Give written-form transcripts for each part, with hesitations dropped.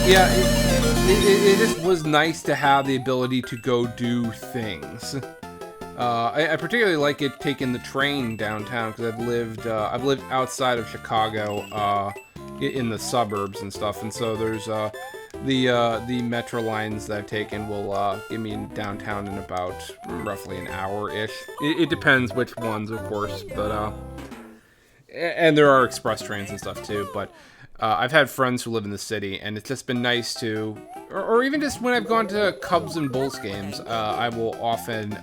Yeah, it just was nice to have the ability to go do things. I particularly like it taking the train downtown because I've lived outside of Chicago, in the suburbs and stuff, and so there's the metro lines that I've taken will get me downtown in about roughly an hour-ish. It depends which ones, of course, but and there are express trains and stuff too. But I've had friends who live in the city, and it's just been nice to, or even just when I've gone to Cubs and Bulls games, I will often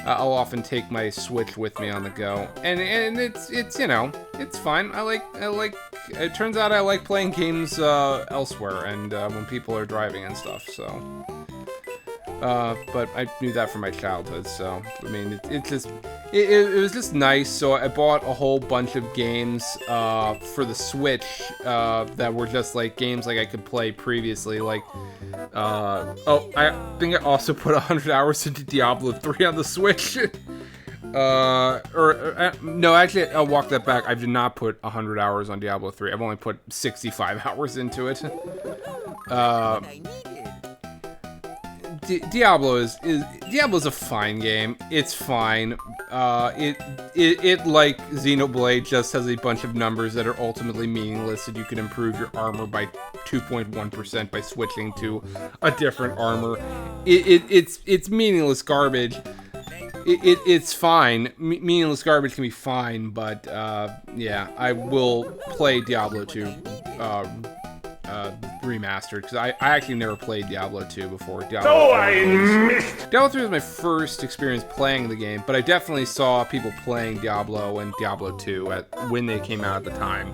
I'll often take my Switch with me on the go, and it's you know, it's fine. I like. It turns out I like playing games elsewhere, and when people are driving and stuff. So, but I knew that from my childhood. So I mean, it was just nice. So I bought a whole bunch of games for the Switch that were just like games like I could play previously. Like, I think I also put 100 hours into Diablo 3 on the Switch. No, actually, I'll walk that back. I did not put 100 hours on Diablo 3. I've only put 65 hours into it. Diablo's a fine game. It's fine. It like Xenoblade just has a bunch of numbers that are ultimately meaningless, and you can improve your armor by 2.1% by switching to a different armor. It's meaningless garbage. It's fine. Meaningless garbage can be fine, but yeah, I will play Diablo 2 remastered, because I actually never played Diablo 2 before. Diablo 3 was my first experience playing the game, but I definitely saw people playing Diablo and Diablo 2 when they came out at the time.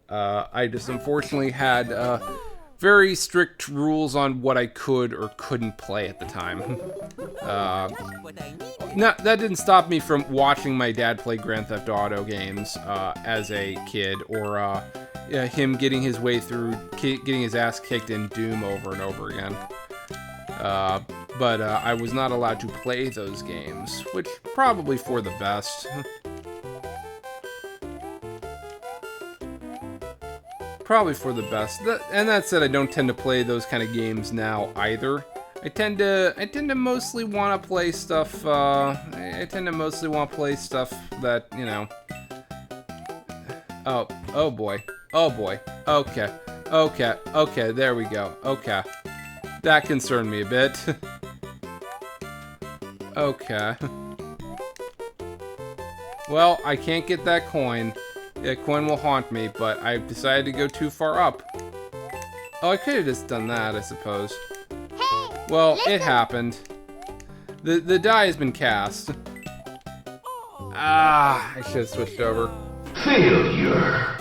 I just unfortunately had very strict rules on what I could or couldn't play at the time. That didn't stop me from watching my dad play Grand Theft Auto games as a kid, or him getting his way through, getting his ass kicked in Doom over and over again. But I was not allowed to play those games, which probably for the best. Probably for the best. And that said, I don't tend to play those kind of games now either. I tend to mostly want to play stuff. I tend to mostly want to play stuff that, you know. Oh boy. Okay. There we go. Okay, that concerned me a bit. Okay. Well, I can't get that coin. That coin will haunt me, but I've decided to go too far up. Oh, I could have just done that, I suppose. Hey, well, listen. It happened. The die has been cast. I should have switched over. Failure.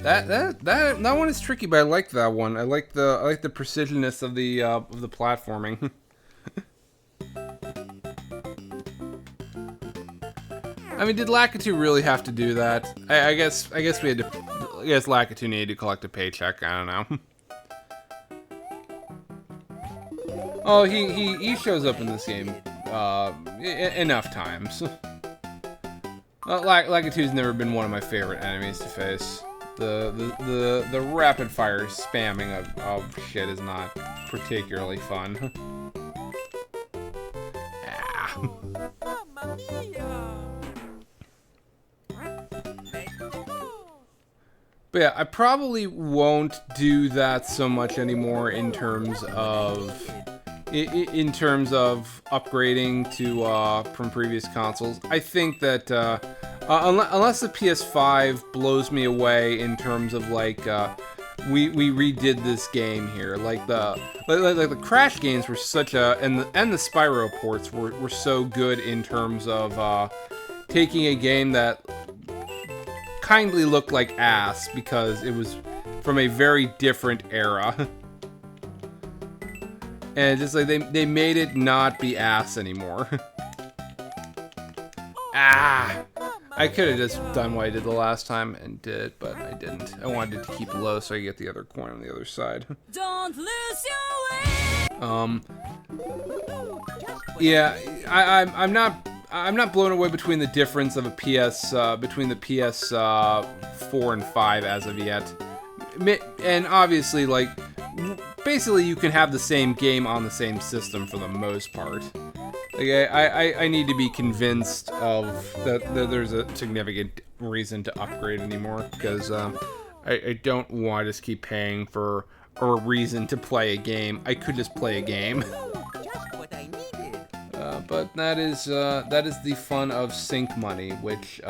That one is tricky, but I like that one. I like the precisionness of the platforming. I mean, did Lakitu really have to do that? I guess we had to. I guess Lakitu needed to collect a paycheck. I don't know. Oh, he shows up in this game enough times. Lakitu's never been one of my favorite enemies to face. The rapid fire spamming of shit is not particularly fun. But yeah, I probably won't do that so much anymore in terms of upgrading to from previous consoles. I think that unless the PS5 blows me away in terms of like we redid this game here, like the Crash games were such a and the Spyro ports were so good in terms of taking a game that kindly looked like ass because it was from a very different era. And just like they made it not be ass anymore. I could have just done what I did the last time and did, but I didn't. I wanted it to keep low so I get the other coin on the other side. Don't lose your way. Yeah, I'm not blown away between the difference of a between the PS 4 and 5 as of yet. and obviously, like, basically you can have the same game on the same system for the most part. Like, I need to be convinced of that there's a significant reason to upgrade anymore, because I don't want to just keep paying for a reason to play a game. I could just play a game. But that is the fun of sync money, which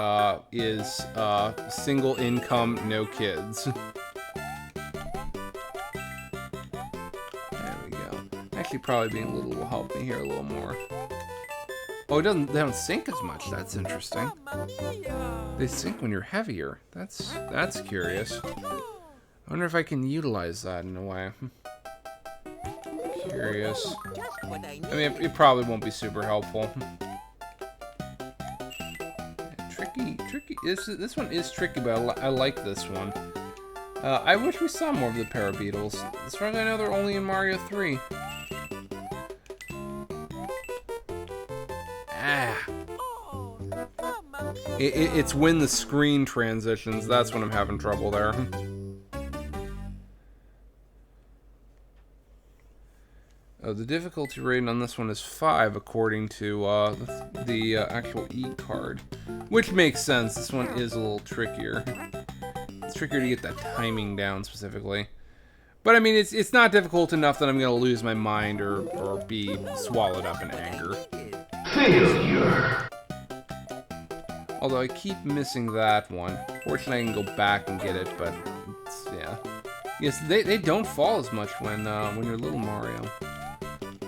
is single income, no kids. There we go. Actually, probably being little will help me here a little more. Oh, they don't sink as much. That's interesting. They sink when you're heavier. That's curious. I wonder if I can utilize that in a way. Curious. I mean, it probably won't be super helpful. Tricky. This one is tricky, but I like this one. I wish we saw more of the ParabEEtles. As far as I know, they're only in Mario 3. It's when the screen transitions. That's when I'm having trouble there. The difficulty rating on this one is 5, according to the actual E-card. Which makes sense. This one is a little trickier. It's trickier to get that timing down specifically. But I mean, it's not difficult enough that I'm going to lose my mind or be swallowed up in anger. Failure. Although I keep missing that one. Fortunately, I can go back and get it, but yeah. Yes, they don't fall as much when you're little Mario.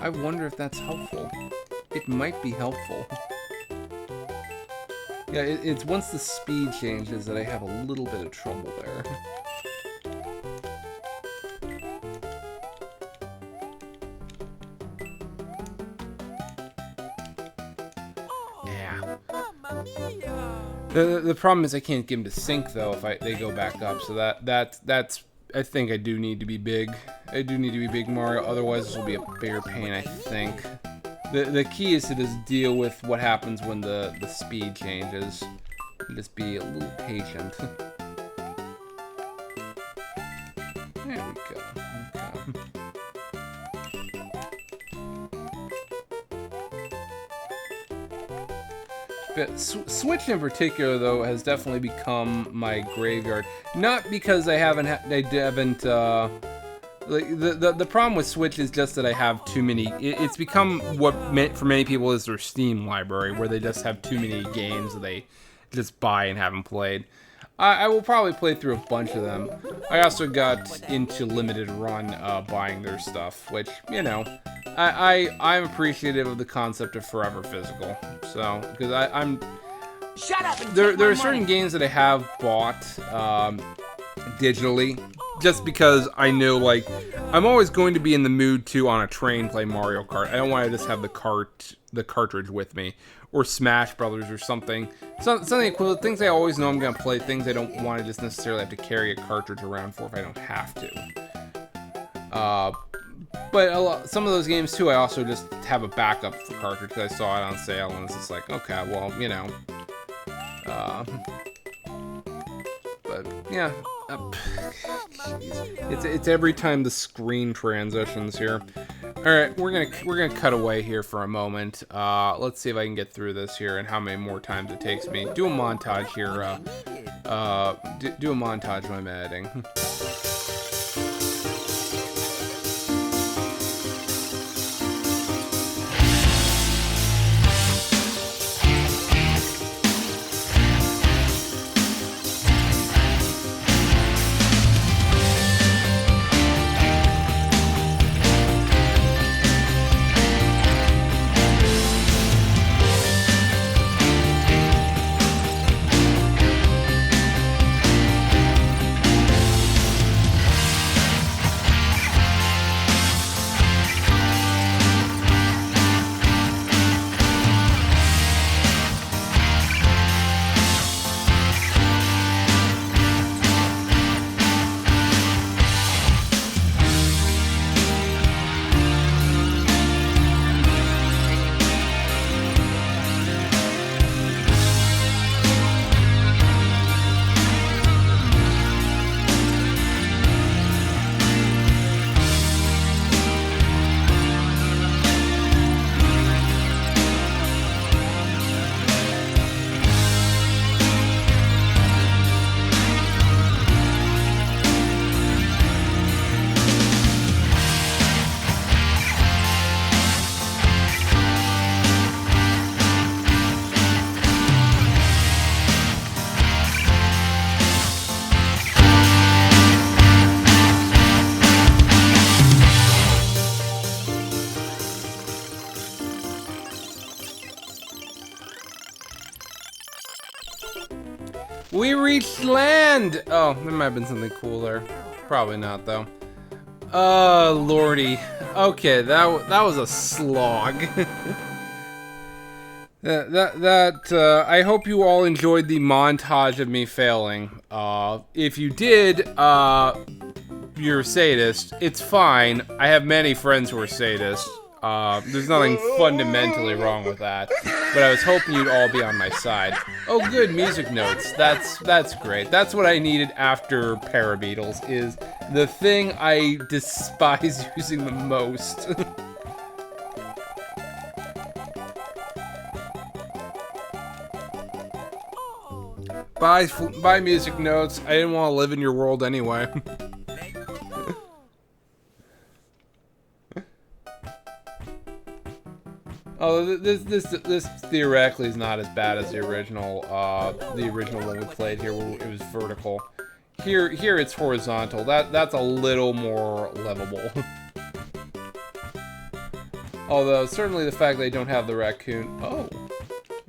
I wonder if that's helpful. It might be helpful. Yeah, it's once the speed changes that I have a little bit of trouble there. Yeah. The problem is I can't get them to sync though if they go back up. So that's I think I do need to be big. I do need to be big Mario, otherwise this will be a bigger pain, I think. The key is to just deal with what happens when the speed changes. And just be a little patient. There we go. Okay. But Switch in particular, though, has definitely become my graveyard. Not because I haven't like the problem with Switch is just that I have too many. It's become what for many people is their Steam library, where they just have too many games that they just buy and haven't played. I will probably play through a bunch of them. I also got into Limited Run buying their stuff, which, you know, I'm appreciative of the concept of forever physical. So, because I'm... Shut up and there are certain games that I have bought digitally, just because I know, like, I'm always going to be in the mood to, on a train, play Mario Kart. I don't want to just have the cartridge with me. Or Smash Brothers or something. Something equivalent. Things I always know I'm going to play. Things I don't want to just necessarily have to carry a cartridge around for if I don't have to. But some of those games, too, I also just have a backup for cartridge because I saw it on sale and it's just like, okay, well, you know. But, yeah. It's every time the screen transitions here. All right, we're gonna cut away here for a moment. Let's see if I can get through this here and how many more times it takes me. Do a montage here. Do a montage while I'm editing. We reached land! Oh, there might have been something cool there. Probably not, though. Lordy. Okay, that was a slog. I hope you all enjoyed the montage of me failing. If you did, you're a sadist. It's fine. I have many friends who are sadists. There's nothing fundamentally wrong with that. But I was hoping you'd all be on my side. Oh, good, music notes. That's great. That's what I needed after ParabEEtles, is the thing I despise using the most. Bye, music notes. I didn't want to live in your world anyway. Oh, this theoretically is not as bad as the original one we played here, where it was vertical. Here it's horizontal. That's a little more livable. Although certainly the fact they don't have the raccoon. Oh,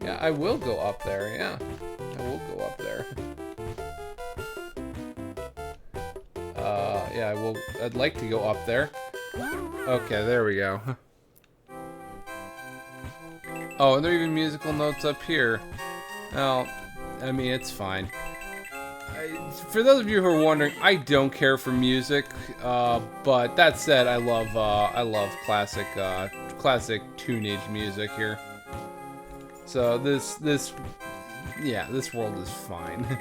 yeah, I will go up there. Yeah, I will go up there. Yeah, I will. I'd like to go up there. Okay, there we go. Oh, and there are even musical notes up here. Well, I mean, it's fine. For those of you who are wondering, I don't care for music, but that said, I love classic tunage music here. So this world is fine.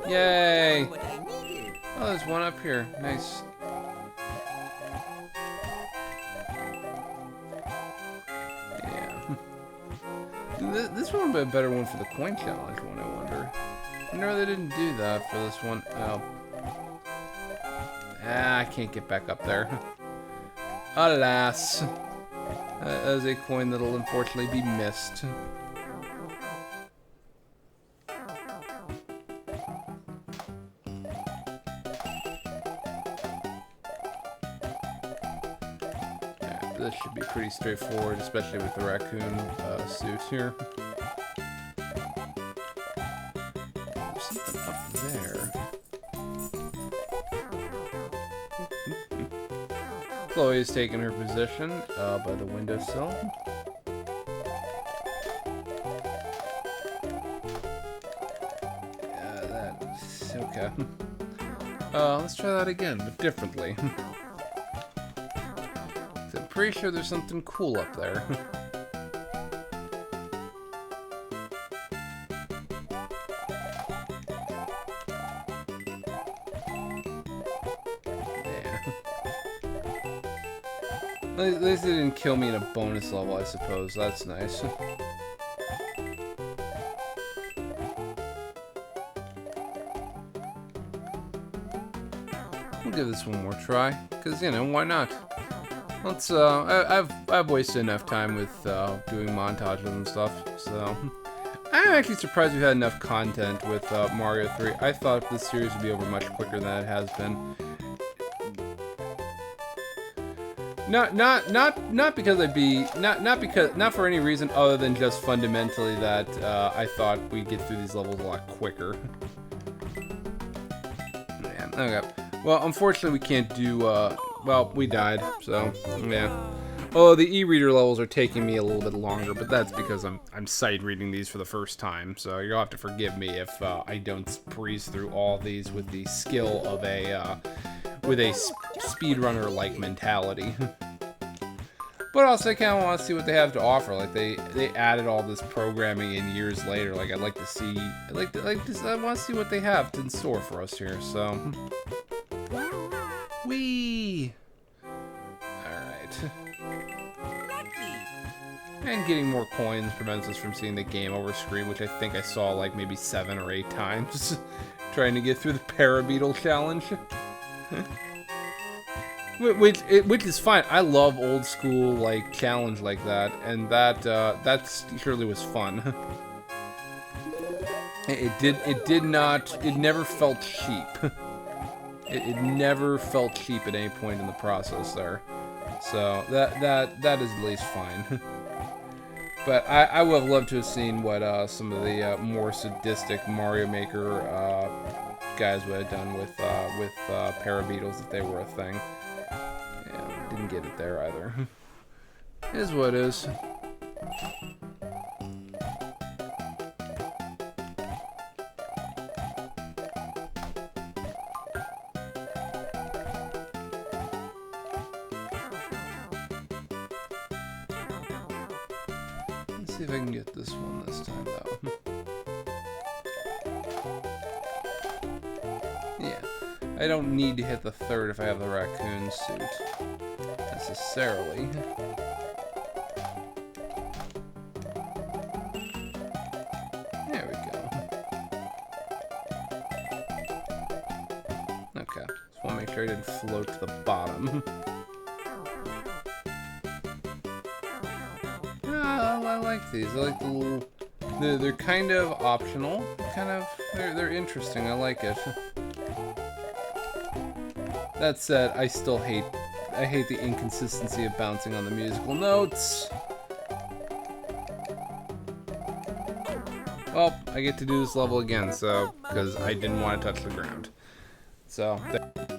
Yay! Oh, there's one up here. Nice. This one would be a better one for the coin challenge one, I wonder. No, they didn't do that for this one. Oh. I can't get back up there. Alas. That is a coin that'll unfortunately be missed. This should be pretty straightforward, especially with the raccoon suit here. There's something up there. Chloe's taking her position by the windowsill. That's okay. Let's try that again, but differently. Pretty sure there's something cool up there. Yeah. At least they didn't kill me in a bonus level, I suppose. That's nice. We'll give this one more try, because, you know, why not? Let's, I've wasted enough time with, doing montages and stuff, so. I'm actually surprised we've had enough content with, Mario 3. I thought this series would be over much quicker than it has been. Not because I'd be, not for any reason other than just fundamentally that, I thought we'd get through these levels a lot quicker. Man, okay. Well, unfortunately we can't do, well, we died, so, yeah. Oh, the e-reader levels are taking me a little bit longer, but that's because I'm sight reading these for the first time, so you'll have to forgive me if I don't breeze through all these with the skill of a speedrunner-like mentality. But also, I kind of want to see what they have to offer. Like they added all this programming in years later. Like I'd like to see, I want to see what they have in store for us here. So. Whee! Alright. And getting more coins prevents us from seeing the game over screen, which I think I saw like maybe 7 or 8 times. Trying to get through the ParabEEtles challenge. Which is fine. I love old school like challenge like that, and that surely was fun. It never felt cheap. It never felt cheap at any point in the process there. So that is at least fine. But I would have loved to have seen what some of the more sadistic Mario Maker guys would have done with ParabEEtles if they were a thing. Yeah, didn't get it there either. It is what it is. Let's see if I can get this one this time, though. Yeah, I don't need to hit the third if I have the raccoon suit, necessarily. There we go. Okay, just want to make sure I didn't float to the bottom. I like these. I like the little... They're kind of optional. They're interesting. I like it. That said, I hate the inconsistency of bouncing on the musical notes. Well, I get to do this level again, so, because I didn't want to touch the ground. So, there.